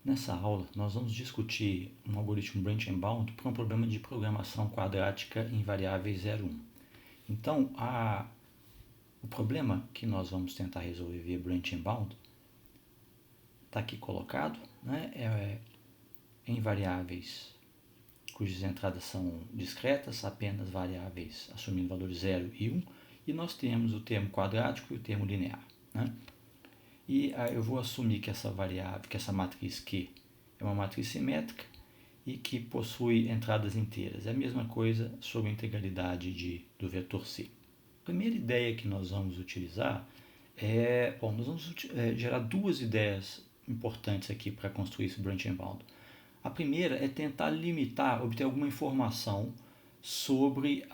Nessa aula, nós vamos discutir um algoritmo branch and bound para um problema de programação quadrática em variáveis 0, 1. Então, o problema que nós vamos tentar resolver via branch and bound está aqui colocado, né? Em variáveis cujas entradas são discretas, apenas variáveis assumindo valores 0 e 1, e nós temos o termo quadrático e o termo linear, né? E eu vou assumir que essa variável, que essa matriz Q é uma matriz simétrica e que possui entradas inteiras. É a mesma coisa sobre a integralidade do vetor C. A primeira ideia que nós vamos utilizar nós vamos gerar duas ideias importantes aqui para construir esse branch and bound. A primeira é tentar obter alguma informação sobre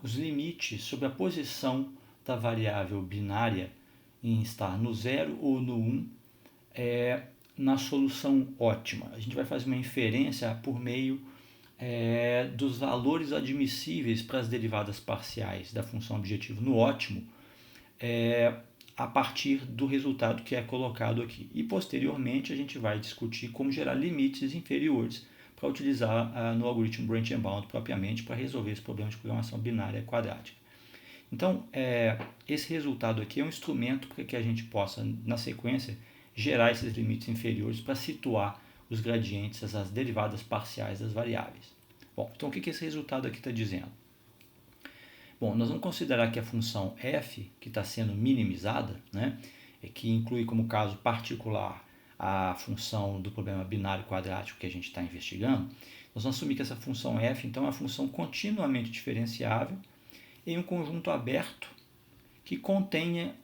os limites, sobre a posição da variável binária em estar no 0 ou no 1 na solução ótima. A gente vai fazer uma inferência por meio dos valores admissíveis para as derivadas parciais da função objetivo no ótimo, a partir do resultado que é colocado aqui. E posteriormente a gente vai discutir como gerar limites inferiores para utilizar no algoritmo branch and bound propriamente para resolver esse problema de programação binária quadrática. Então, esse resultado aqui é um instrumento para que a gente possa, na sequência, gerar esses limites inferiores para situar os gradientes, as derivadas parciais das variáveis. Bom, então o que esse resultado aqui está dizendo? Bom, nós vamos considerar que a função f, que está sendo minimizada, né, que inclui como caso particular a função do problema binário quadrático que a gente está investigando, nós vamos assumir que essa função f, então, é uma função continuamente diferenciável em um conjunto aberto que contenha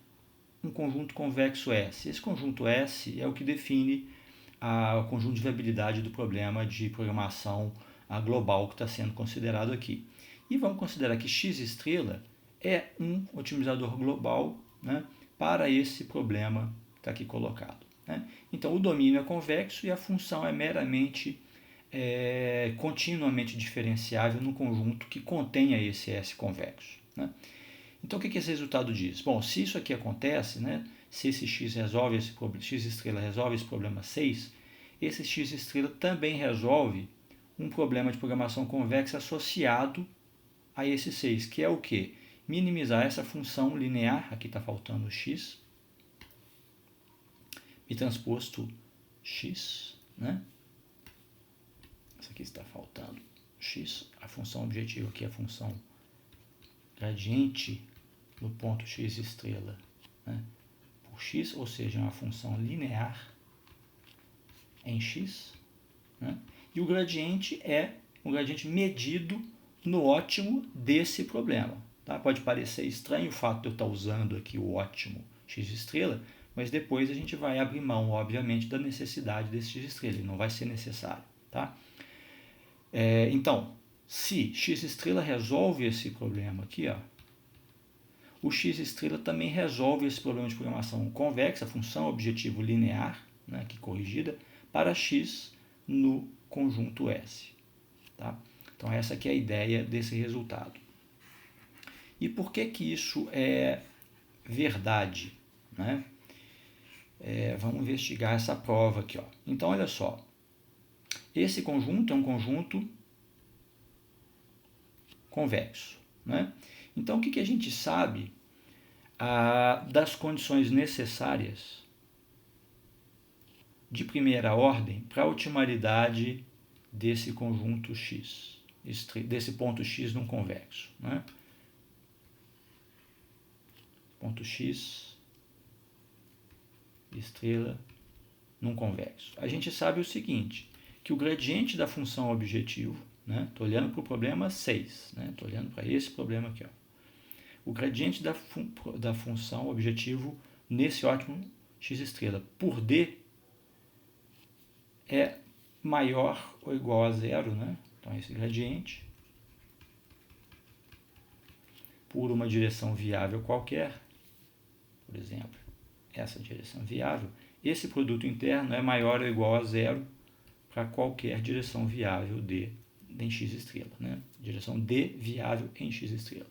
um conjunto convexo S. Esse conjunto S é o que define o conjunto de viabilidade do problema de programação global que está sendo considerado aqui. E vamos considerar que x estrela é um otimizador global, né, para esse problema que está aqui colocado, né? Então, o domínio é convexo e a função é meramente continuamente diferenciável no conjunto que contenha esse S convexo, né? Então, o que esse resultado diz? Bom, se isso aqui acontece, né, se esse x estrela resolve esse problema 6, esse x estrela também resolve um problema de programação convexa associado a esse 6, que é o quê? Minimizar essa função linear, aqui está faltando x, e transposto x, né? Isso aqui está faltando x, a função objetivo aqui é a função gradiente no ponto x estrela, né, por x, ou seja, uma função linear em x, né? E o gradiente é um gradiente medido no ótimo desse problema, tá? Pode parecer estranho o fato de eu estar usando aqui o ótimo x estrela, mas depois a gente vai abrir mão, obviamente, da necessidade desse x estrela, ele não vai ser necessário, tá? Então, se x estrela resolve esse problema aqui, ó, o x estrela também resolve esse problema de programação convexa, a função objetivo linear, né, aqui corrigida, para x no conjunto S. Tá? Então, essa aqui é a ideia desse resultado. E por que isso é verdade, né? Vamos investigar essa prova aqui, ó. Então, olha só. Esse conjunto é um conjunto convexo, né? Então, o que a gente sabe das condições necessárias de primeira ordem para a otimalidade desse conjunto X, desse ponto X num convexo, né? Ponto X, estrela, num convexo. A gente sabe o seguinte, que o gradiente da função objetivo, né? Estou olhando para o problema 6, né? Estou olhando para esse problema aqui, ó. O gradiente da função objetivo nesse ótimo x estrela por D é maior ou igual a zero, né? Então, esse gradiente por uma direção viável qualquer, por exemplo, essa direção viável, esse produto interno é maior ou igual a zero para qualquer direção viável D em x estrela, né? Direção D viável em x estrela.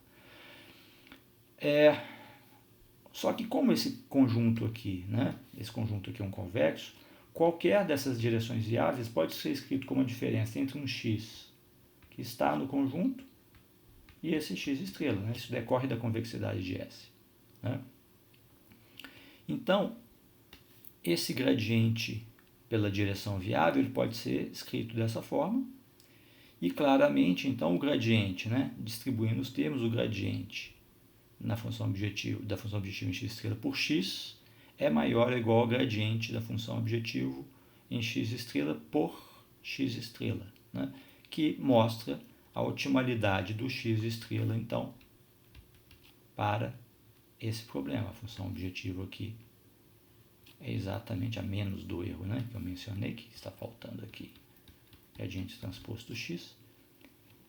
Só que como esse conjunto aqui, né? Esse conjunto aqui é um convexo, qualquer dessas direções viáveis pode ser escrito como a diferença entre um x que está no conjunto e esse x estrela, né? Isso decorre da convexidade de S. Né? Então, esse gradiente pela direção viável ele pode ser escrito dessa forma. E claramente, então, o gradiente, né? Distribuindo os termos, o gradiente da função objetivo em x estrela por x é maior ou igual ao gradiente da função objetivo em x estrela por x estrela, né? Que mostra a otimalidade do x estrela, então, para esse problema. A função objetivo aqui é exatamente a menos do erro, né, que eu mencionei, que está faltando aqui. Gradiente transposto do x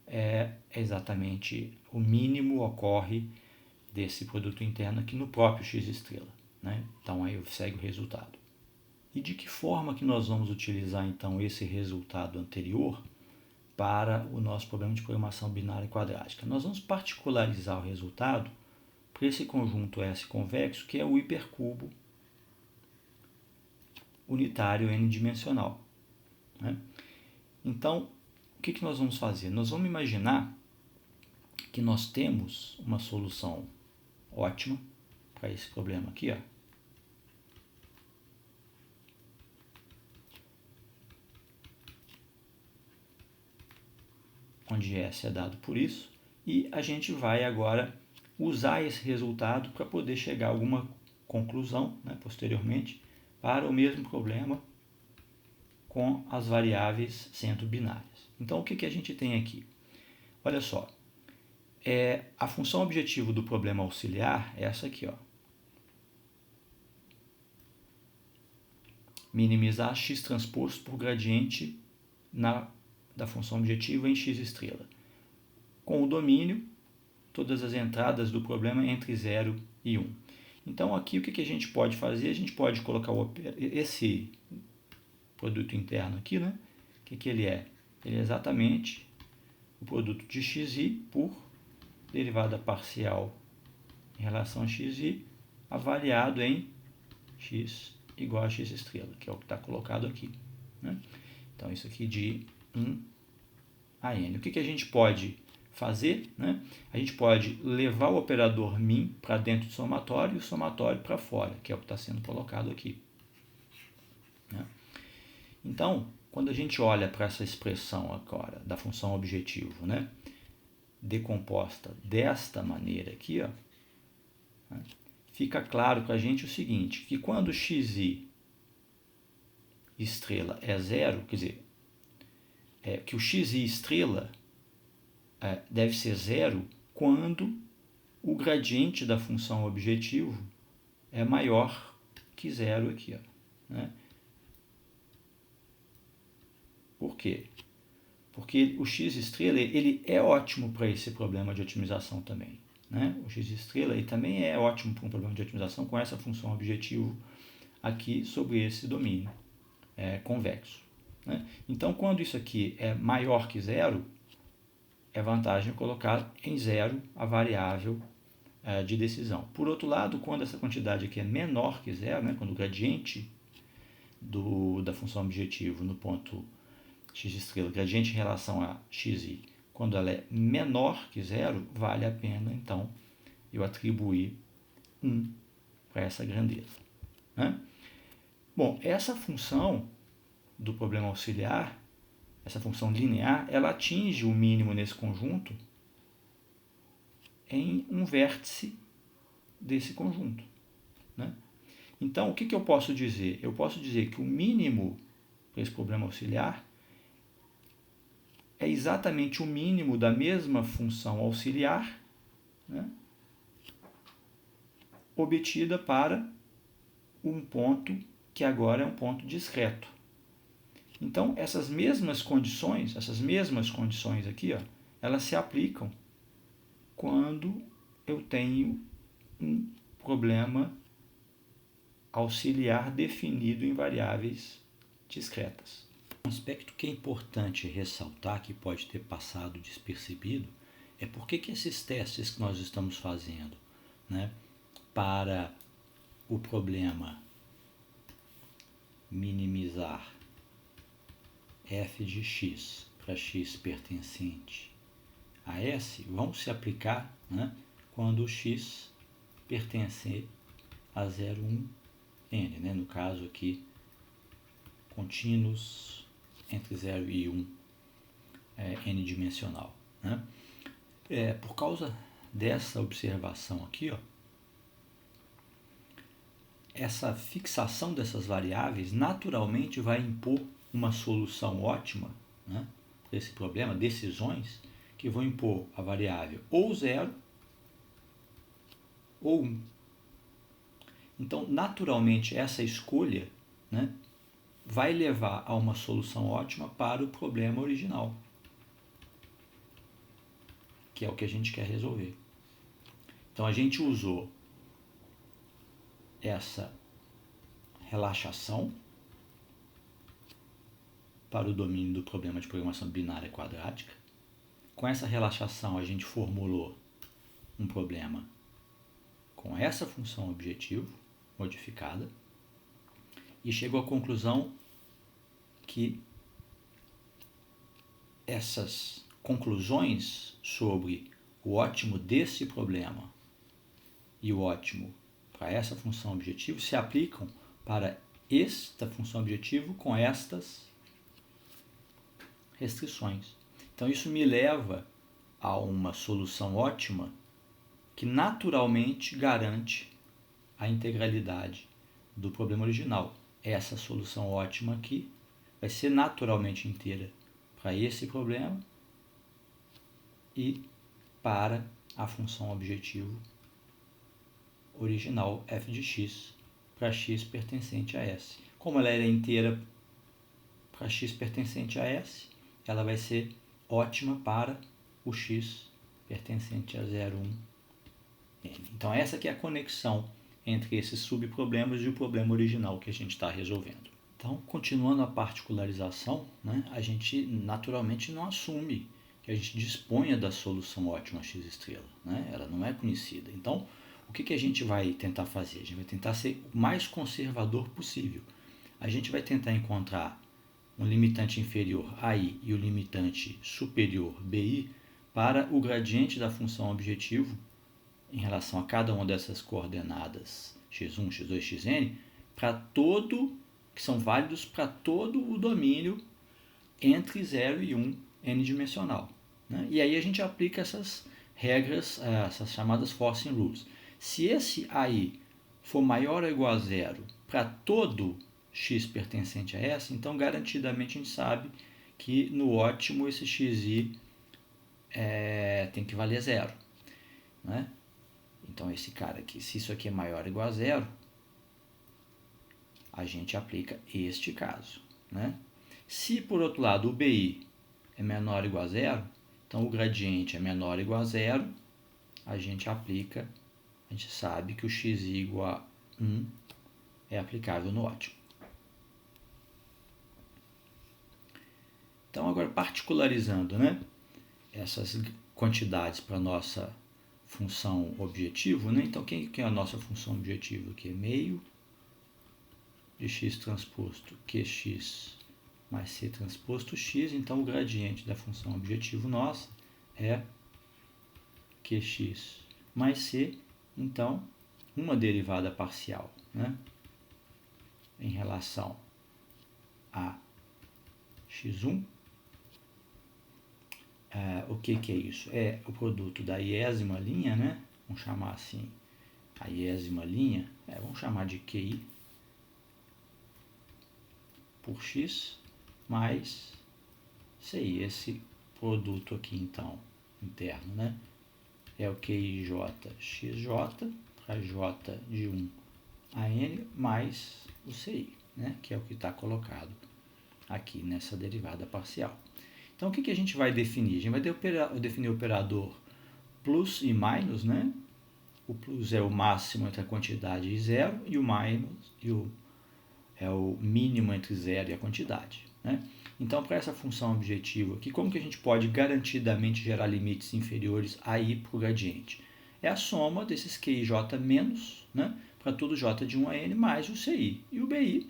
é exatamente o mínimo ocorre desse produto interno aqui no próprio x estrela. Né? Então, aí segue o resultado. E de que forma que nós vamos utilizar, então, esse resultado anterior para o nosso problema de programação binária quadrática? Nós vamos particularizar o resultado para esse conjunto S convexo, que é o hipercubo unitário n-dimensional. Né? Então, o que nós vamos fazer? Nós vamos imaginar que nós temos uma solução ótima para esse problema aqui, ó. Onde S é dado por isso, e a gente vai agora usar esse resultado para poder chegar a alguma conclusão, né, posteriormente, para o mesmo problema com as variáveis sendo binárias. Então, o que a gente tem aqui? Olha só, a função objetivo do problema auxiliar é essa aqui, ó. Minimizar x transposto por gradiente da função objetiva em x estrela. Com o domínio, todas as entradas do problema entre 0 e 1. Então, aqui o que a gente pode fazer? A gente pode colocar esse produto interno aqui, né? O que ele é? Ele é exatamente o produto de xi por derivada parcial em relação a xi, avaliado em x igual a x estrela, que é o que está colocado aqui. Né? Então, isso aqui de 1 a n. O que a gente pode fazer? Né? A gente pode levar o operador min para dentro do somatório e o somatório para fora, que é o que está sendo colocado aqui. Né? Então, quando a gente olha para essa expressão agora da função objetivo, né, decomposta desta maneira aqui, ó, né, fica claro para a gente o seguinte, que quando xi estrela é zero, quer dizer, que o xi estrela deve ser zero quando o gradiente da função objetivo é maior que zero aqui, ó, né? Por quê? Porque o x estrela ele é ótimo para esse problema de otimização também. Né? O x estrela ele também é ótimo para um problema de otimização com essa função objetivo aqui sobre esse domínio convexo. Né? Então, quando isso aqui é maior que zero, é vantagem colocar em zero a variável de decisão. Por outro lado, quando essa quantidade aqui é menor que zero, né? Quando o gradiente da função objetivo no ponto x estrela, gradiente em relação a xi, quando ela é menor que zero, vale a pena, então, eu atribuir 1 para essa grandeza. Né? Bom, essa função do problema auxiliar, essa função linear, ela atinge o mínimo nesse conjunto em um vértice desse conjunto. Né? Então, o que eu posso dizer? Eu posso dizer que o mínimo para esse problema auxiliar é exatamente o mínimo da mesma função auxiliar, né, obtida para um ponto que agora é um ponto discreto. Então, essas mesmas condições aqui, ó, elas se aplicam quando eu tenho um problema auxiliar definido em variáveis discretas. Um aspecto que é importante ressaltar, que pode ter passado despercebido, é por que esses testes que nós estamos fazendo, né, para o problema minimizar f de x para x pertencente a S vão se aplicar, né, quando o x pertencer a 0, 1, n, né, no caso aqui, contínuos entre 0 e 1, n-dimensional. Né? Por causa dessa observação aqui, ó, essa fixação dessas variáveis naturalmente vai impor uma solução ótima, né, para esse problema, decisões que vão impor a variável ou 0 ou 1. Então, naturalmente, essa escolha, né, vai levar a uma solução ótima para o problema original, que é o que a gente quer resolver. Então, a gente usou essa relaxação para o domínio do problema de programação binária quadrática. Com essa relaxação, a gente formulou um problema com essa função objetivo modificada e chegou à conclusão que essas conclusões sobre o ótimo desse problema e o ótimo para essa função objetivo se aplicam para esta função objetivo com estas restrições. Então isso me leva a uma solução ótima que naturalmente garante a integralidade do problema original. Essa solução ótima aqui vai ser naturalmente inteira para esse problema e para a função objetivo original f de x para x pertencente a S. Como ela era inteira para x pertencente a S, ela vai ser ótima para o x pertencente a 0, 1, n. Então essa aqui é a conexão entre esses subproblemas e o problema original que a gente está resolvendo. Então, continuando a particularização, né, a gente naturalmente não assume que a gente disponha da solução ótima x', né? Ela não é conhecida. Então, o que a gente vai tentar fazer? A gente vai tentar ser o mais conservador possível. A gente vai tentar encontrar um limitante inferior AI e o limitante superior BI para o gradiente da função objetivo em relação a cada uma dessas coordenadas x1, x2, xn, para todo, que são válidos para todo o domínio entre 0 e 1 n-dimensional. Né? E aí a gente aplica essas regras, essas chamadas forcing rules. Se esse AI for maior ou igual a 0 para todo x pertencente a S, então garantidamente a gente sabe que no ótimo esse xi tem que valer 0. Né? Então esse cara aqui, se isso aqui é maior ou igual a 0, a gente aplica este caso. Né? Se por outro lado o BI é menor ou igual a 0, então o gradiente é menor ou igual a 0, a gente sabe que o x igual a 1 é aplicável no ótimo. Então agora particularizando, né, essas quantidades para a nossa função objetivo, né? Então quem é a nossa função objetivo aqui? É meio de x transposto qx mais c transposto x, então o gradiente da função objetivo nossa é qx mais c, então uma derivada parcial, né, em relação a x1. O que é isso? É o produto da iésima linha, né? Vamos chamar assim, a iésima linha, vamos chamar de QI por x mais CI. Esse produto aqui, então, interno, né? É o QIJ XJ, para J de 1 a N, mais o CI, né? Que é o que está colocado aqui nessa derivada parcial. Então, o que a gente vai definir? A gente vai definir o operador plus e minus, né? O plus é o máximo entre a quantidade e 0, e o minus é o mínimo entre 0 e a quantidade. Né? Então, para essa função objetivo aqui, como que a gente pode garantidamente gerar limites inferiores a i para o gradiente? É a soma desses QIJ menos, né? Para todo j de 1 a n, mais o CI. E o BI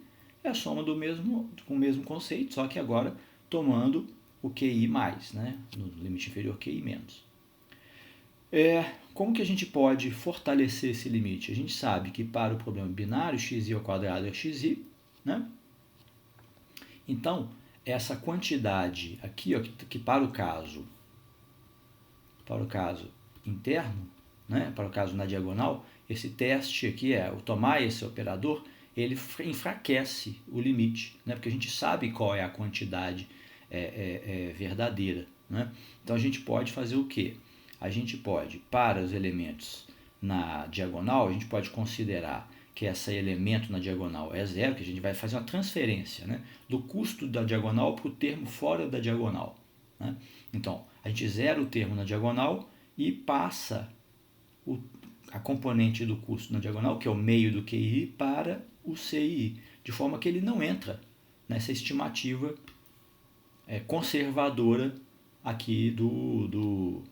é a soma com o mesmo conceito, só que agora tomando o QI mais, né? No limite inferior QI menos. Como que a gente pode fortalecer esse limite? A gente sabe que para o problema binário, xi ao quadrado é xi, né? Então, essa quantidade aqui, ó, que para o caso interno, né, para o caso na diagonal, esse teste aqui o tomar esse operador, ele enfraquece o limite, né, porque a gente sabe qual é a quantidade verdadeira. Né? Então a gente pode fazer o quê? A gente pode, para os elementos na diagonal, a gente pode considerar que esse elemento na diagonal é zero, que a gente vai fazer uma transferência, né, do custo da diagonal para o termo fora da diagonal. Né? Então, a gente zera o termo na diagonal e passa a componente do custo na diagonal, que é o meio do QI, para o CI, de forma que ele não entra nessa estimativa conservadora aqui do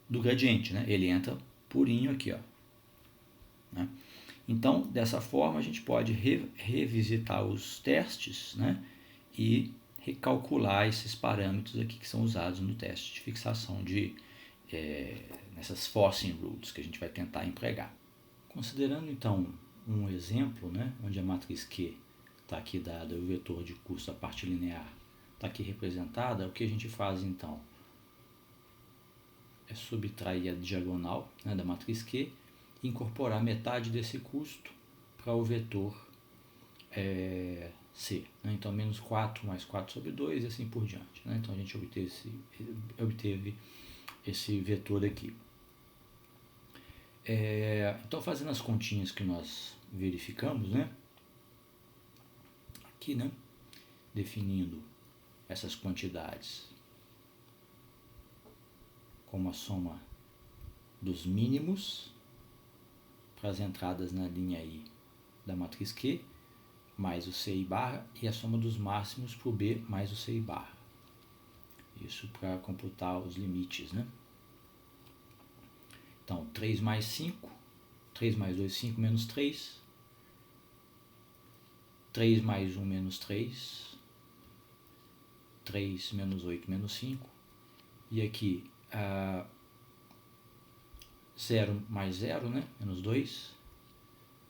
gradiente, né? Ele entra purinho aqui, ó. Né? Então, dessa forma, a gente pode revisitar os testes, né? E recalcular esses parâmetros aqui que são usados no teste de fixação nessas forcing rules que a gente vai tentar empregar. Considerando então um exemplo, né, onde a matriz Q está aqui dada, o vetor de custo, a parte linear está aqui representada, o que a gente faz então? É subtrair a diagonal, né, da matriz Q e incorporar metade desse custo para o vetor C. Né? Então, menos 4 mais 4 sobre 2 e assim por diante. Né? Então, a gente obteve esse vetor aqui. Então, fazendo as continhas que nós verificamos, né? Aqui, né? Definindo essas quantidades como a soma dos mínimos para as entradas na linha I da matriz Q, mais o CI barra, e a soma dos máximos para o B mais o CI barra. Isso para computar os limites, né? Então, 3 mais 5, 3 mais 2, 5 menos 3, 3 mais 1 menos 3, 3 menos 8 menos 5, e aqui 0 mais 0, né? Menos 2,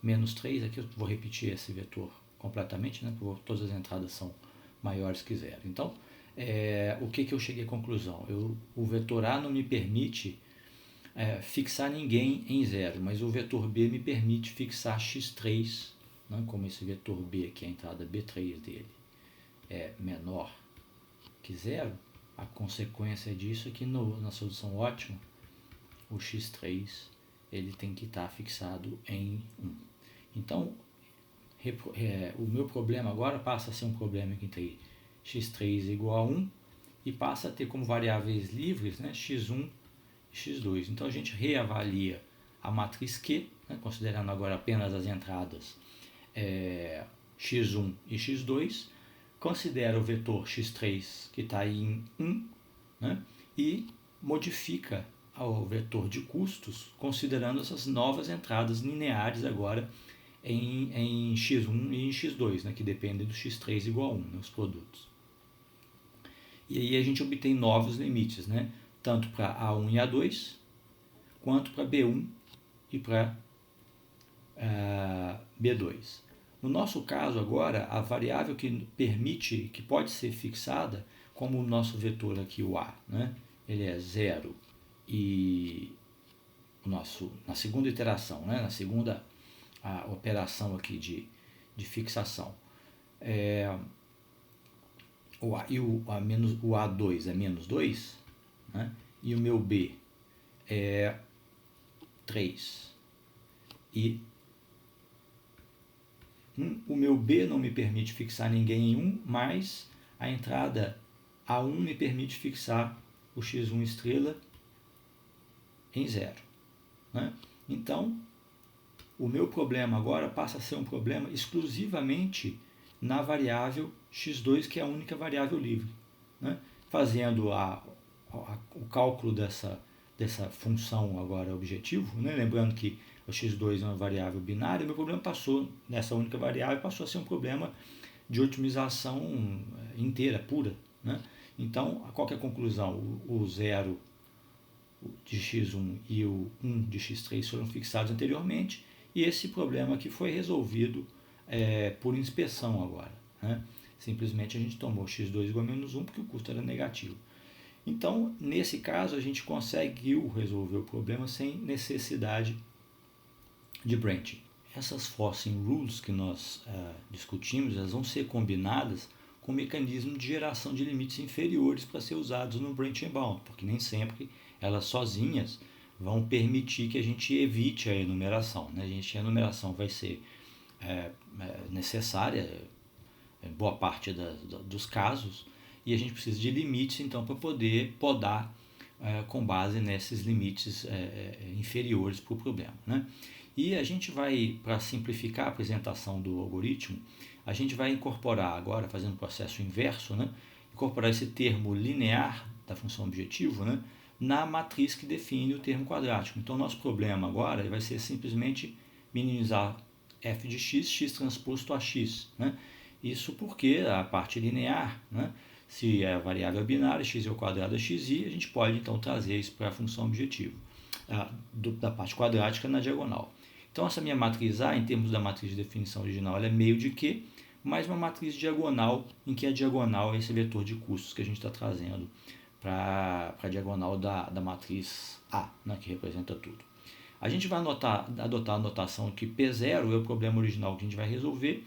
menos 3, aqui eu vou repetir esse vetor completamente, né? Porque todas as entradas são maiores que 0. Então, o que eu cheguei à conclusão? O vetor A não me permite fixar ninguém em 0, mas o vetor B me permite fixar x3, né? Como esse vetor B aqui, a entrada B3 dele é menor que 0, a consequência disso é que na solução ótima, o x3 ele tem que estar fixado em 1. Então, o meu problema agora passa a ser um problema entre x3 igual a 1 e passa a ter como variáveis livres, né, x1 e x2. Então, a gente reavalia a matriz Q, né, considerando agora apenas as entradas x1 e x2, considera o vetor x3 que está aí em 1, né, e modifica o vetor de custos, considerando essas novas entradas lineares agora em x1 e em x2, né, que dependem do x3 igual a 1, né, os produtos. E aí a gente obtém novos limites, né, tanto para A1 e A2, quanto para B1 e para B2. No nosso caso agora, a variável que pode ser fixada, como o nosso vetor aqui, o A, né, ele é 0 e na segunda iteração, né, na segunda operação aqui de fixação, o A2 é menos 2, né, e o meu B é 3. E o meu B não me permite fixar ninguém em 1, mas a entrada A1 me permite fixar o x1 estrela em 0. Né? Então, o meu problema agora passa a ser um problema exclusivamente na variável x2, que é a única variável livre. Né? Fazendo o cálculo dessa função agora objetivo, né? Lembrando que o x2 é uma variável binária, meu problema passou, nessa única variável, passou a ser um problema de otimização inteira, pura, né? Então, qual que é a conclusão? O 0 de x1 e o 1 de x3 foram fixados anteriormente, e esse problema aqui foi resolvido por inspeção agora, né? Simplesmente a gente tomou x2 igual a menos 1 porque o custo era negativo. Então, nesse caso, a gente conseguiu resolver o problema sem necessidade de branching. Essas forcing rules que nós discutimos, elas vão ser combinadas com o mecanismo de geração de limites inferiores para ser usados no branching bound, porque nem sempre elas sozinhas vão permitir que a gente evite a enumeração, né? A enumeração vai ser necessária em boa parte dos casos, e a gente precisa de limites então para poder podar com base nesses limites inferiores para o problema, né? E a gente vai, para simplificar a apresentação do algoritmo, a gente vai incorporar agora, fazendo o processo inverso, né? Incorporar esse termo linear da função objetivo, né? Na matriz que define o termo quadrático. Então, nosso problema agora vai ser simplesmente minimizar f de x, x transposto a x, né? Isso porque a parte linear, né? Se é a variável binária, x ao quadrado é xi, a gente pode então trazer isso para a função objetivo, da parte quadrática na diagonal. Então, essa minha matriz A, em termos da matriz de definição original, ela é meio de Q, mais uma matriz diagonal, em que a diagonal é esse vetor de custos que a gente está trazendo para a diagonal da matriz A, né, que representa tudo. A gente vai adotar a notação que P0 é o problema original que a gente vai resolver,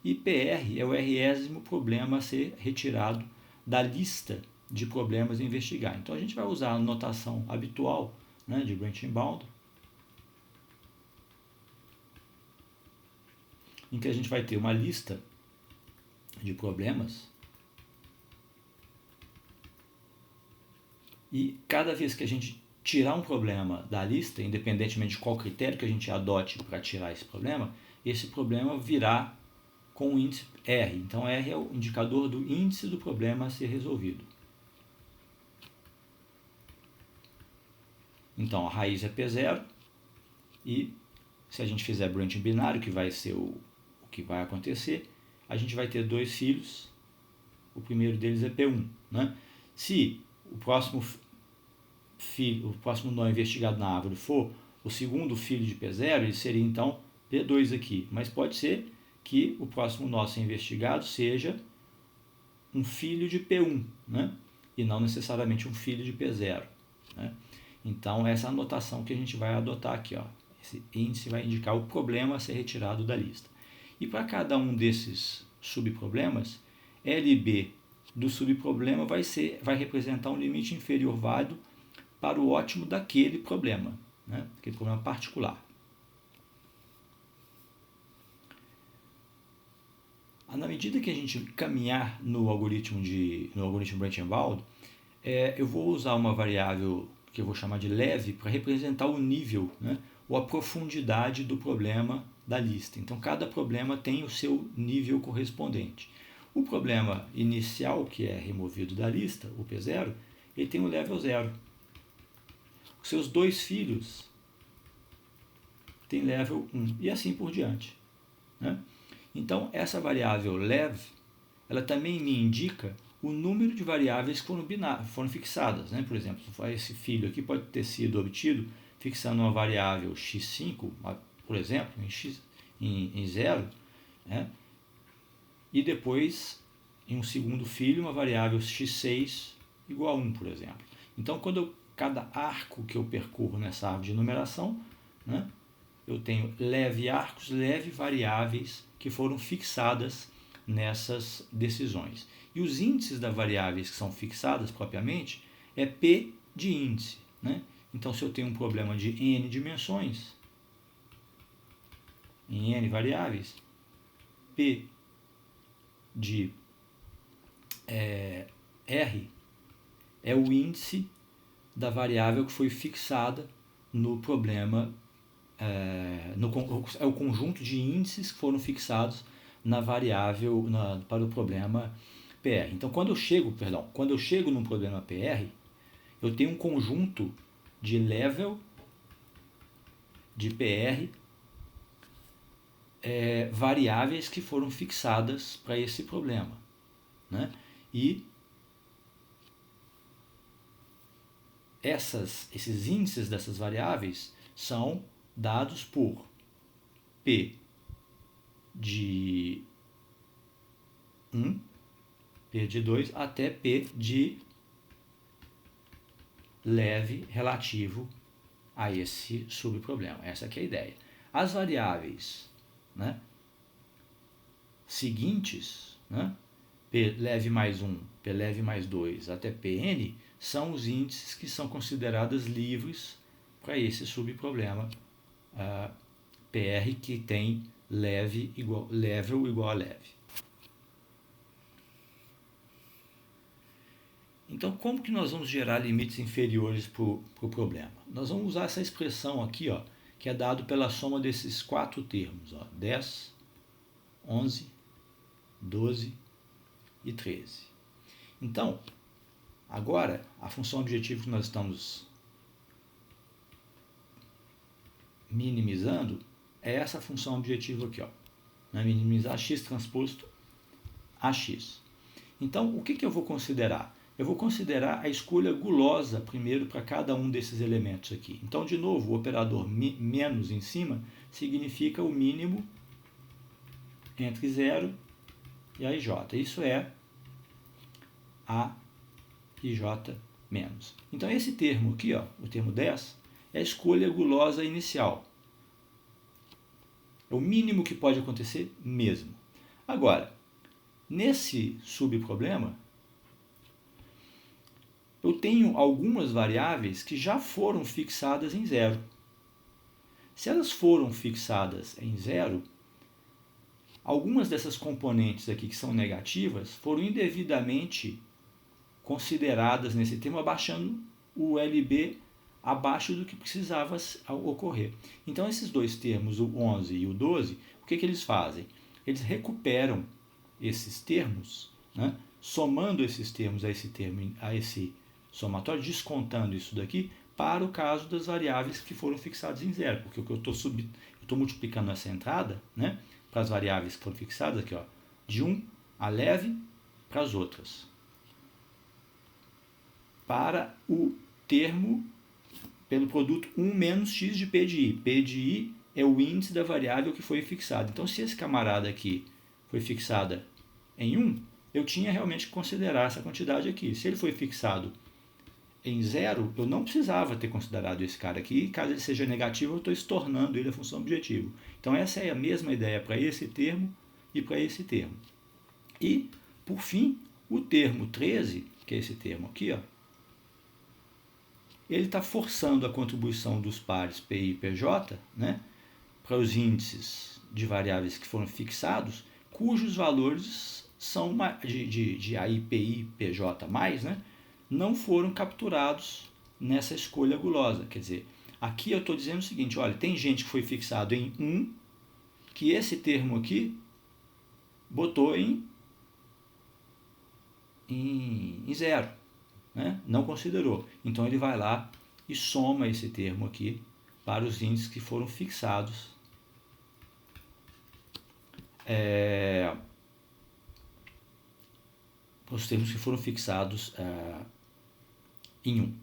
e PR é o résimo problema a ser retirado da lista de problemas a investigar. Então, a gente vai usar a notação habitual, né, de branching bound, em que a gente vai ter uma lista de problemas, e cada vez que a gente tirar um problema da lista, independentemente de qual critério que a gente adote para tirar esse problema virá com o índice R. Então, R é o indicador do índice do problema a ser resolvido. Então, a raiz é P0, e se a gente fizer branching binário, que vai ser o que vai acontecer, a gente vai ter dois filhos, o primeiro deles é P1, né? Se o próximo nó investigado na árvore for o segundo filho de P0, ele seria então P2 aqui, mas pode ser que o próximo nó a ser investigado seja um filho de P1, né? E não necessariamente um filho de P0, né? Então, essa é a notação que a gente vai adotar aqui, ó. Esse índice vai indicar o problema a ser retirado da lista. E para cada um desses subproblemas, LB do subproblema vai representar um limite inferior válido para o ótimo daquele problema, né? Aquele problema particular. Na medida que a gente caminhar no algoritmo branching bound, eu vou usar uma variável que eu vou chamar de leve para representar o nível, né, ou a profundidade do problema da lista. Então, cada problema tem o seu nível correspondente. O problema inicial, que é removido da lista, o P0, ele tem um level 0. Os seus dois filhos têm level 1, e assim por diante, né? Então, essa variável lev, ela também me indica o número de variáveis que foram fixadas, né? Por exemplo, esse filho aqui pode ter sido obtido fixando uma variável x5, por exemplo, em 0, né? E depois, em um segundo filho, uma variável x6 igual a 1, por exemplo. Então, cada arco que eu percorro nessa árvore de numeração, né, eu tenho leve arcos, leve variáveis que foram fixadas nessas decisões. E os índices das variáveis que são fixadas propriamente é P de índice, né? Então, se eu tenho um problema de n dimensões, em n variáveis, P de R é o índice da variável que foi fixada no problema, é o conjunto de índices que foram fixados na variável para o problema PR. Então, quando eu chego num problema PR, eu tenho um conjunto de level de PR variáveis que foram fixadas para esse problema, né? E esses índices dessas variáveis são dados por P de 1, P de 2 até P de leve relativo a esse subproblema. Essa aqui é a ideia. As variáveis, né, seguintes, né, P leve mais 1, P leve mais 2 até Pn, são os índices que são considerados livres para esse subproblema PR que tem level igual a leve. Então, como que nós vamos gerar limites inferiores para o problema? Nós vamos usar essa expressão aqui, ó, que é dado pela soma desses 4 termos, ó, 10, 11, 12 e 13. Então, agora, a função objetivo que nós estamos minimizando é essa função objetivo aqui, ó, né? Minimizar x transposto a x. Então, o que eu vou considerar? Eu vou considerar a escolha gulosa primeiro para cada um desses elementos aqui. Então, de novo, o operador menos em cima significa o mínimo entre 0 e a ij. Isso é a ij menos. Então, esse termo aqui, ó, o termo 10, é a escolha gulosa inicial. É o mínimo que pode acontecer mesmo. Agora, nesse subproblema, eu tenho algumas variáveis que já foram fixadas em 0. Se elas foram fixadas em 0, algumas dessas componentes aqui que são negativas foram indevidamente consideradas nesse termo, abaixando o LB abaixo do que precisava ocorrer. Então, esses dois termos, o 11 e o 12, o que eles fazem? Eles recuperam esses termos, né, somando esses termos a esse somatório, descontando isso daqui para o caso das variáveis que foram fixadas em 0, porque o que eu estou multiplicando essa entrada, né, para as variáveis que foram fixadas aqui, ó, de 1 a leve para as outras, para o termo pelo produto 1 menos x de P de I. P de I é o índice da variável que foi fixada. Então, se esse camarada aqui foi fixada em 1, eu tinha realmente que considerar essa quantidade aqui. Se ele foi fixado em 0, eu não precisava ter considerado esse cara aqui. Caso ele seja negativo, eu estou estornando ele a função objetivo. Então, essa é a mesma ideia para esse termo e para esse termo. E, por fim, o termo 13, que é esse termo aqui, ó, ele está forçando a contribuição dos pares PI e PJ, né, para os índices de variáveis que foram fixados, cujos valores são de AIPI, PJ+, né, não foram capturados nessa escolha gulosa. Quer dizer, aqui eu estou dizendo o seguinte, olha, tem gente que foi fixado em 1, que esse termo aqui botou em 0. Né? Não considerou. Então, ele vai lá e soma esse termo aqui para os índices que foram fixados os termos que foram fixados em 1.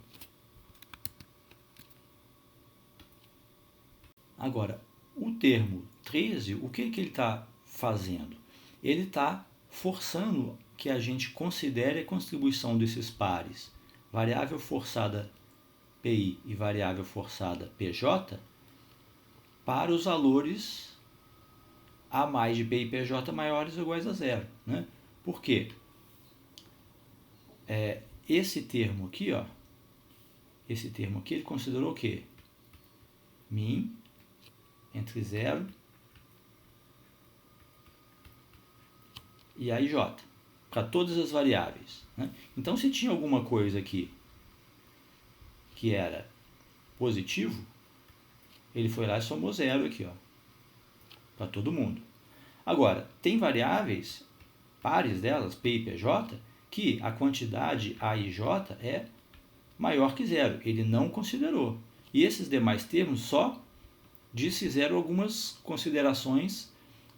Agora, o termo 13, o que ele está fazendo? Ele está forçando que a gente considere a contribuição desses pares, variável forçada PI e variável forçada PJ, para os valores A mais de PI e PJ maiores ou iguais a 0. Né? Por quê? Esse termo aqui, ó, ele considerou o quê? Min entre 0 e AIJ, para todas as variáveis. Né? Então, se tinha alguma coisa aqui que era positivo, ele foi lá e somou 0 aqui, ó, para todo mundo. Agora, tem variáveis, pares delas, P e PJ, que a quantidade AIJ é maior que 0. Ele não considerou. E esses demais termos só desfizeram algumas considerações,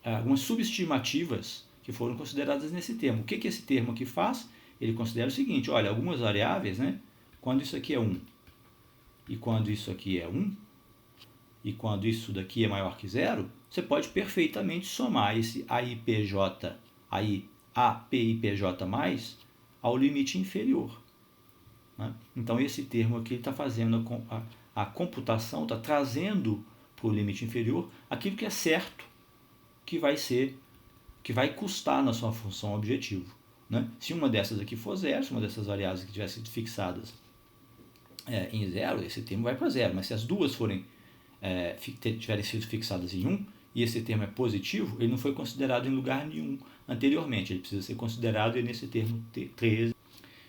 algumas subestimativas que foram consideradas nesse termo. O que esse termo aqui faz? Ele considera o seguinte, olha, algumas variáveis, né, quando isso aqui é 1 e quando isso aqui é 1, e quando isso daqui é maior que 0, você pode perfeitamente somar esse AIPJ, APIPJ mais ao limite inferior. Né? Então esse termo aqui está fazendo a computação, está trazendo para o limite inferior aquilo que é certo que vai custar na sua função objetivo. Né? Se uma dessas aqui for 0, se uma dessas variáveis que tivessem sido fixadas em 0, esse termo vai para 0, mas se as duas tiverem sido fixadas em 1, e esse termo é positivo, ele não foi considerado em lugar nenhum anteriormente, ele precisa ser considerado nesse termo 13.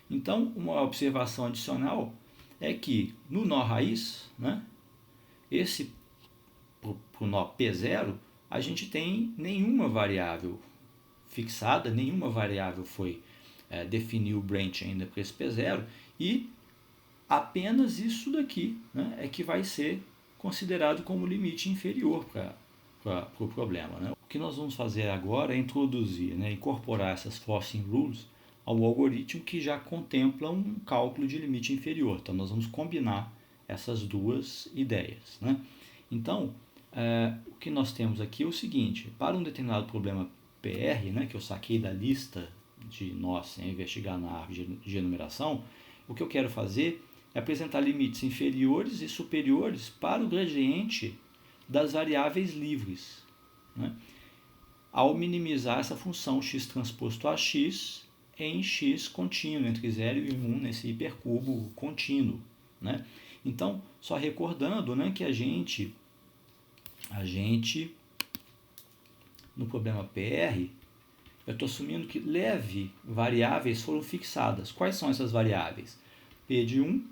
Então, uma observação adicional é que no nó raiz, né, para o nó P0, a gente tem nenhuma variável fixada, nenhuma variável foi definir o branch ainda para esse P0, e apenas isso daqui, né, é que vai ser considerado como limite inferior para o problema. Né? O que nós vamos fazer agora é introduzir, né, incorporar essas forcing rules ao algoritmo que já contempla um cálculo de limite inferior. Então, nós vamos combinar essas duas ideias. Né? Então, o que nós temos aqui é o seguinte, para um determinado problema PR, né, que eu saquei da lista de nós sem investigar na árvore de enumeração, o que eu quero fazer é apresentar limites inferiores e superiores para o gradiente das variáveis livres, né? Ao minimizar essa função x transposto a x em x contínuo, entre 0 e 1, nesse hipercubo contínuo. Né? Então, só recordando, né, que a gente, no problema PR, eu estou assumindo que leve variáveis foram fixadas. Quais são essas variáveis? P de 1,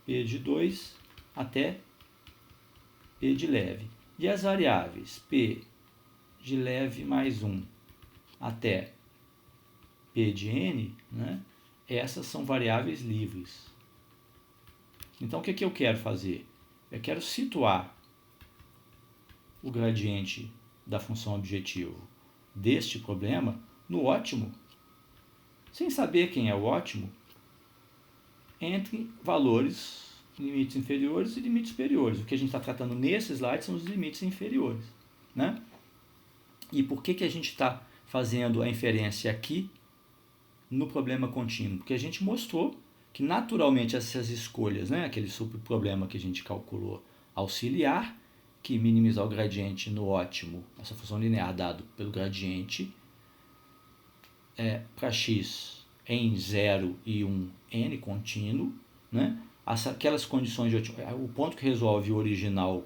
P de 2 até P de leve. E as variáveis P de leve mais 1 até P de n, né, essas são variáveis livres. Então, o que eu quero fazer? Eu quero situar o gradiente da função objetivo deste problema no ótimo, sem saber quem é o ótimo, entre valores, limites inferiores e limites superiores. O que a gente está tratando nesse slide são os limites inferiores. Né? E por que a gente está fazendo a inferência aqui no problema contínuo? Porque a gente mostrou que naturalmente essas escolhas, né, aquele subproblema que a gente calculou auxiliar, que minimizar o gradiente no ótimo, essa função linear dado pelo gradiente, para x em 0 e 1 n contínuo, né? Aquelas condições de o ponto que resolve o original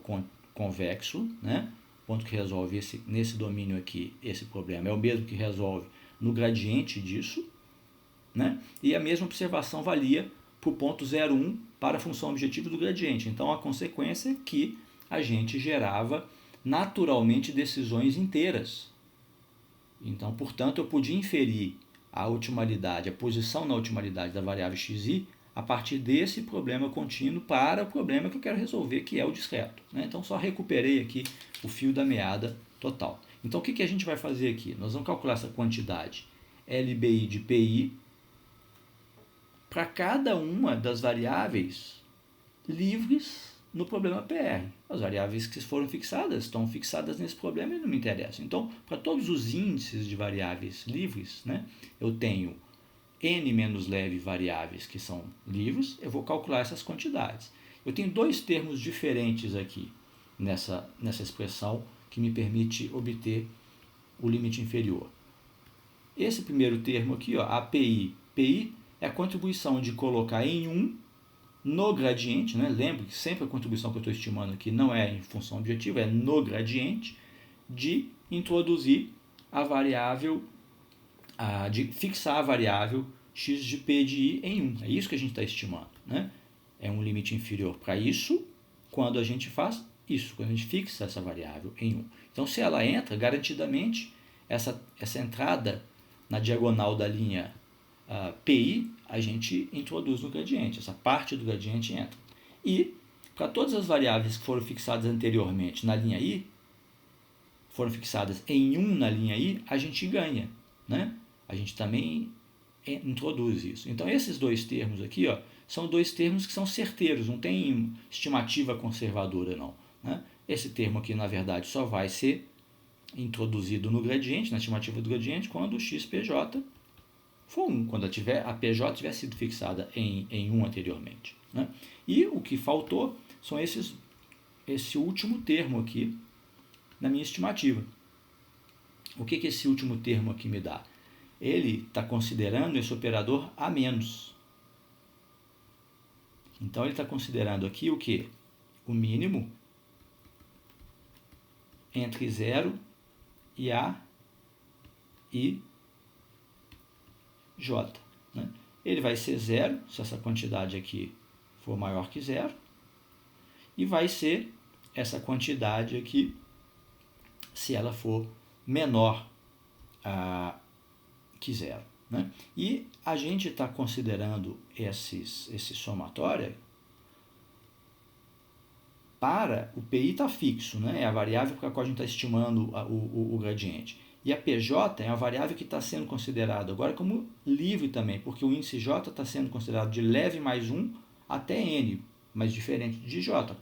convexo, né? O ponto que resolve nesse domínio aqui, esse problema, é o mesmo que resolve no gradiente disso, né? E a mesma observação valia para o ponto 0,1 para a função objetiva do gradiente. Então, a consequência é que a gente gerava naturalmente decisões inteiras. Então, portanto, eu podia inferir a otimalidade, a posição na otimalidade da variável xi a partir desse problema contínuo para o problema que eu quero resolver, que é o discreto. Né? Então, só recuperei aqui o fio da meada total. Então, o que a gente vai fazer aqui? Nós vamos calcular essa quantidade LBI de PI para cada uma das variáveis livres no problema PR. As variáveis que foram fixadas estão fixadas nesse problema e não me interessam. Então, para todos os índices de variáveis livres, né, eu tenho n menos leve variáveis que são livres, eu vou calcular essas quantidades. Eu tenho dois termos diferentes aqui nessa expressão que me permite obter o limite inferior. Esse primeiro termo aqui, ó, API, PI, é a contribuição de colocar em 1 no gradiente, né? Lembre que sempre a contribuição que eu estou estimando aqui não é em função objetiva, é no gradiente, de introduzir a variável, de fixar a variável x de p de i em 1. É isso que a gente está estimando. Né? É um limite inferior para isso, quando a gente faz isso, quando a gente fixa essa variável em 1. Então, se ela entra, garantidamente, essa entrada na diagonal da linha PI, a gente introduz no gradiente, essa parte do gradiente entra. E para todas as variáveis que foram fixadas anteriormente na linha I, foram fixadas em 1 na linha I, a gente ganha, né? A gente também introduz isso. Então, esses dois termos aqui, ó, são dois termos que são certeiros, não tem estimativa conservadora, não, né? Esse termo aqui, na verdade, só vai ser introduzido no gradiente, na estimativa do gradiente, quando o xpj for 1, quando a PJ tiver sido fixada em 1 anteriormente, né? E o que faltou são esse último termo aqui na minha estimativa. O que esse último termo aqui me dá? Ele está considerando esse operador a menos. Então, ele está considerando aqui o quê? O mínimo entre 0 e A e J, né? Ele vai ser 0, se essa quantidade aqui for maior que 0, e vai ser essa quantidade aqui se ela for menor que 0, né? E a gente está considerando esse somatório para o PI está fixo, né? É a variável com a qual a gente está estimando o gradiente. E a PJ é a variável que está sendo considerada agora como livre também, porque o índice J está sendo considerado de leve mais 1 até N, mas diferente de J,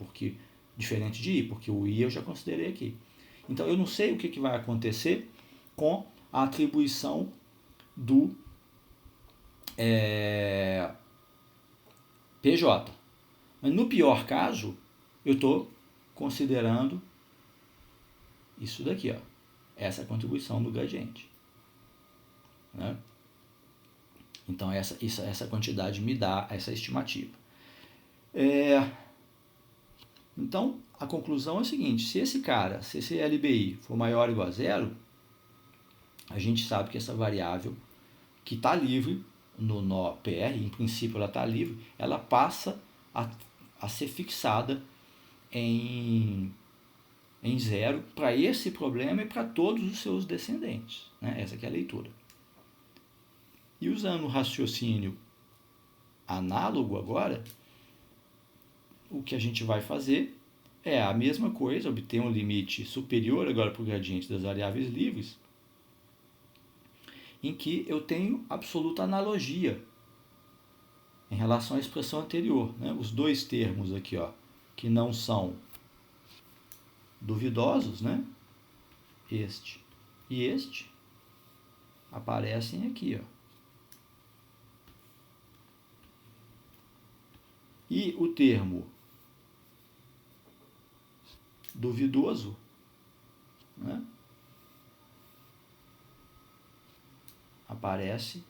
diferente de I, porque o I eu já considerei aqui. Então, eu não sei o que vai acontecer com a atribuição do PJ. Mas no pior caso, eu estou considerando isso daqui, ó, essa contribuição do gradiente, né? Então, essa quantidade me dá essa estimativa. Então, a conclusão é a seguinte: se esse LBI for maior ou igual a 0, a gente sabe que essa variável que está livre no nó PR, em princípio ela está livre, ela passa a ser fixada em 0 para esse problema e para todos os seus descendentes, né? Essa aqui é a leitura. E usando o raciocínio análogo agora, o que a gente vai fazer é a mesma coisa, obter um limite superior agora para o gradiente das variáveis livres, em que eu tenho absoluta analogia em relação à expressão anterior, né? Os dois termos aqui, ó, que não são duvidosos, né? Este e este aparecem aqui, ó. E o termo duvidoso, né, aparece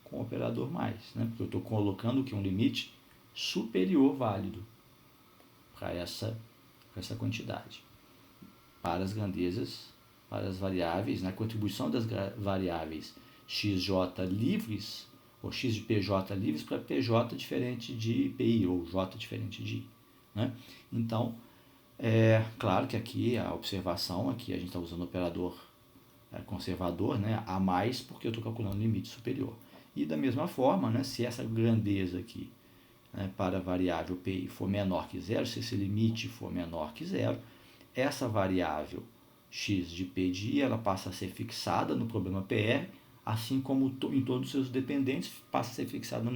com o operador mais, né? Porque eu estou colocando que um limite superior válido para essa quantidade. Para as grandezas, para as variáveis, na contribuição das variáveis xj livres, ou x de pj livres, para pj diferente de pi, ou j diferente de i, né? Então, claro que aqui a observação, aqui a gente está usando o operador conservador, né, a mais, porque eu estou calculando o limite superior. E da mesma forma, né, se essa grandeza aqui, né, para a variável pi for menor que 0, se esse limite for menor que 0, essa variável x de p de i, ela passa a ser fixada no problema PR, assim como em todos os seus dependentes, passa a ser fixada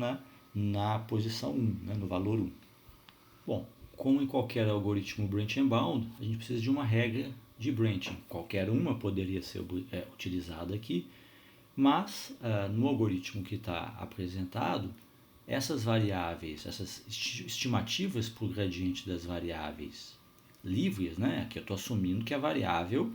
na posição 1, né, no valor 1. Bom, como em qualquer algoritmo branch and bound, a gente precisa de uma regra de branching. Qualquer uma poderia ser utilizada aqui, mas no algoritmo que está apresentado, essas variáveis, essas estimativas para o gradiente das variáveis livres, né? Aqui eu estou assumindo que a variável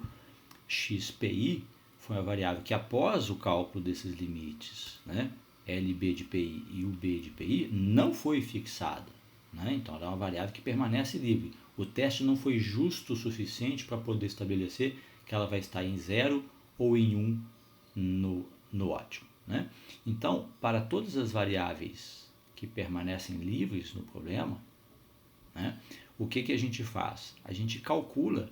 xpi foi a variável que, após o cálculo desses limites, né, LB de PI e UB de PI, não foi fixada, né? Então, ela é uma variável que permanece livre. O teste não foi justo o suficiente para poder estabelecer que ela vai estar em 0 ou em 1 no ótimo, né? Então, para todas as variáveis que permanecem livres no problema, né, o que a gente faz? A gente calcula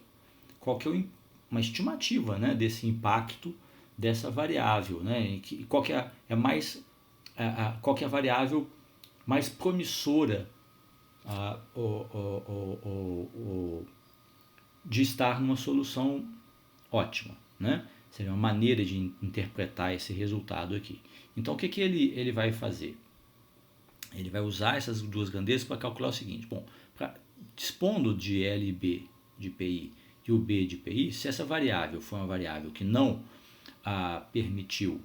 qual que é uma estimativa, né, desse impacto dessa variável, né, qual que é a variável mais promissora de estar numa solução ótima, né? Seria uma maneira de interpretar esse resultado aqui. Então, o que ele vai fazer? Ele vai usar essas duas grandezas para calcular o seguinte: bom, dispondo de L e B de PI e o B de PI, se essa variável for uma variável que não permitiu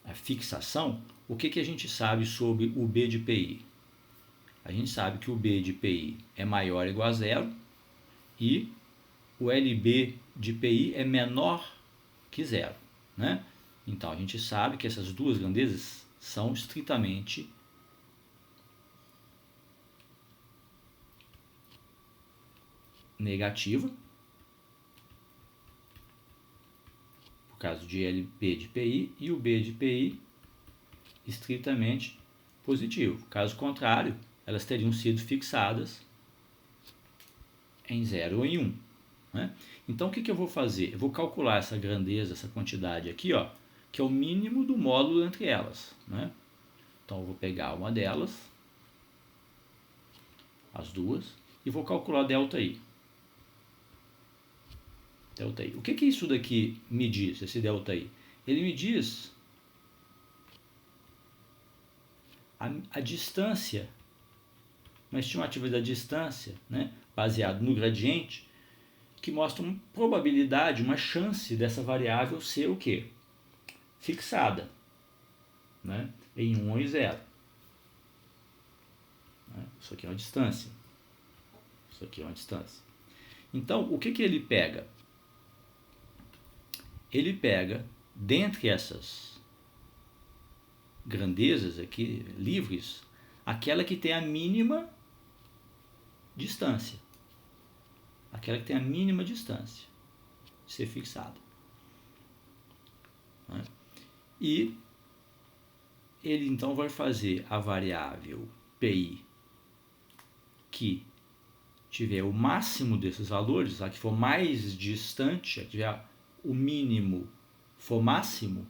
a fixação, o que a gente sabe sobre o B de PI? A gente sabe que o B de PI é maior ou igual a zero e o LB de PI é menor que zero, né? Então, a gente sabe que essas duas grandezas são estritamente negativas, por causa de LB de PI, e o B de PI estritamente positivo. Caso contrário, elas teriam sido fixadas em 0 ou em 1. Né? Então, o que eu vou fazer? Eu vou calcular essa grandeza, essa quantidade aqui, ó, que é o mínimo do módulo entre elas. Né? Então, eu vou pegar uma delas, as duas, e vou calcular ΔI. ΔI. O que isso daqui me diz, esse ΔI? Ele me diz a distância, uma estimativa da distância, né, baseado no gradiente, que mostra uma probabilidade, uma chance dessa variável ser o quê? Fixada, né, em 1 ou em 0. Isso aqui é uma distância. Isso aqui é uma distância. Então, o que ele pega? Ele pega, dentre essas grandezas aqui, livres, aquela que tem a mínima distância. Aquela que tem a mínima distância de ser fixada. Né? E ele então vai fazer a variável PI que tiver o máximo desses valores, a que for mais distante, a que tiver o mínimo for máximo,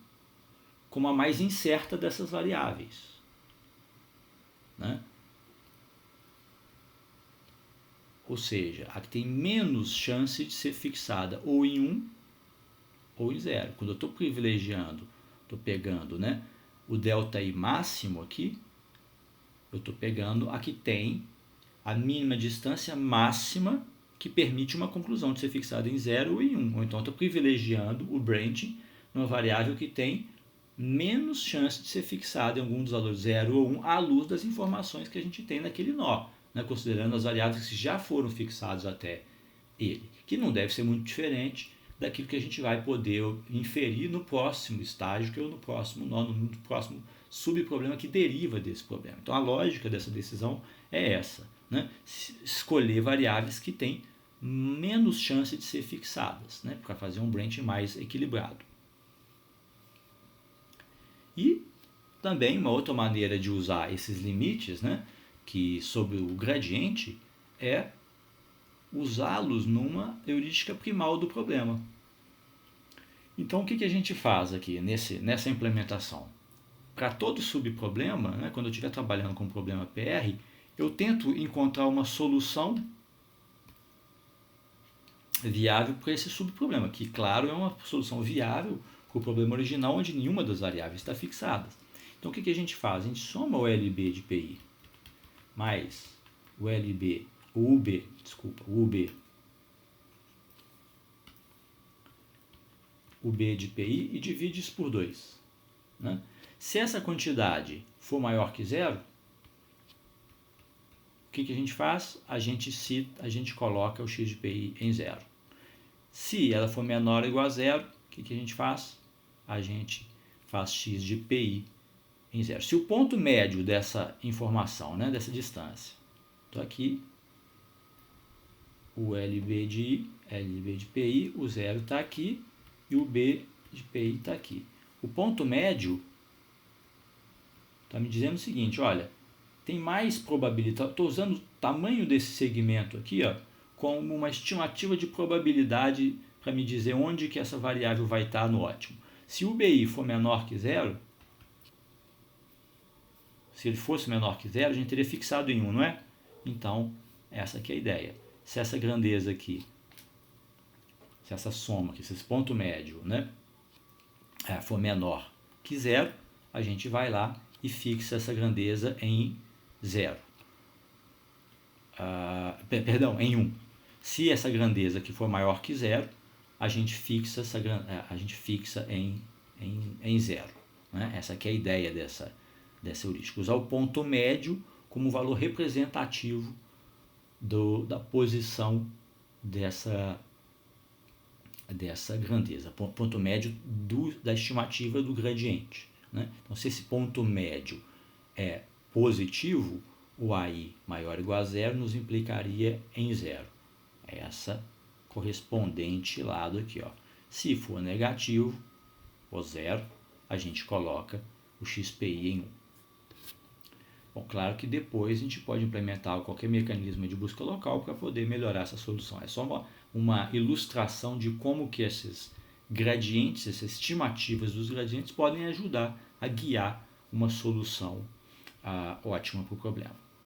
como a mais incerta dessas variáveis. Né? Ou seja, a que tem menos chance de ser fixada ou em 1 ou em 0. Quando eu estou privilegiando, estou pegando, né, o ΔI máximo aqui, eu estou pegando a que tem a mínima distância máxima que permite uma conclusão de ser fixada em 0 ou em 1. Ou então estou privilegiando o branching numa variável que tem menos chance de ser fixada em algum dos valores 0 ou 1 à luz das informações que a gente tem naquele nó, né, considerando as variáveis que já foram fixadas até ele, que não deve ser muito diferente daquilo que a gente vai poder inferir no próximo estágio, que é no próximo nó, no próximo subproblema que deriva desse problema. Então a lógica dessa decisão é essa, né? Escolher variáveis que têm menos chance de ser fixadas, né, para fazer um branching mais equilibrado. E também uma outra maneira de usar esses limites, né, que sobre o gradiente, é usá-los numa heurística primal do problema. Então, o que a gente faz aqui nessa implementação? Para todo subproblema, né, quando eu estiver trabalhando com o problema PR, eu tento encontrar uma solução viável para esse subproblema, que, claro, é uma solução viável para o problema original, onde nenhuma das variáveis está fixada. Então, o que a gente faz? A gente soma o LB de PI mais o UB, o B de PI e divide isso por 2. Né? Se essa quantidade for maior que zero, o que a gente faz? A gente coloca o x de PI em zero. Se ela for menor ou igual a zero, o que a gente faz? A gente faz x de PI em zero. Se o ponto médio dessa informação, né, dessa distância, então aqui o LB de PI, o zero está aqui e o B de PI está aqui. O ponto médio está me dizendo o seguinte, olha, tem mais probabilidade, estou usando o tamanho desse segmento aqui, ó, como uma estimativa de probabilidade para me dizer onde que essa variável vai estar no ótimo. Se o BI for menor que zero, se ele fosse menor que zero, a gente teria fixado em 1, não é? Então, essa aqui é a ideia. Se essa grandeza aqui, se essa soma aqui, se esse ponto médio, né, for menor que zero, a gente vai lá e fixa essa grandeza em zero. Perdão, em 1. Se essa grandeza aqui for maior que zero, a gente fixa, em zero. Né? Essa aqui é a ideia dessa heurística. Usar o ponto médio como valor representativo da posição dessa grandeza. Ponto médio da estimativa do gradiente. Né? Então, se esse ponto médio é positivo, o AI maior ou igual a zero nos implicaria em zero. É essa correspondente lado aqui. Ó. Se for negativo, ou zero, a gente coloca o XPI em 1. Bom, claro que depois a gente pode implementar qualquer mecanismo de busca local para poder melhorar essa solução. É só uma ilustração de como que esses gradientes, essas estimativas dos gradientes podem ajudar a guiar uma solução ótima para o problema.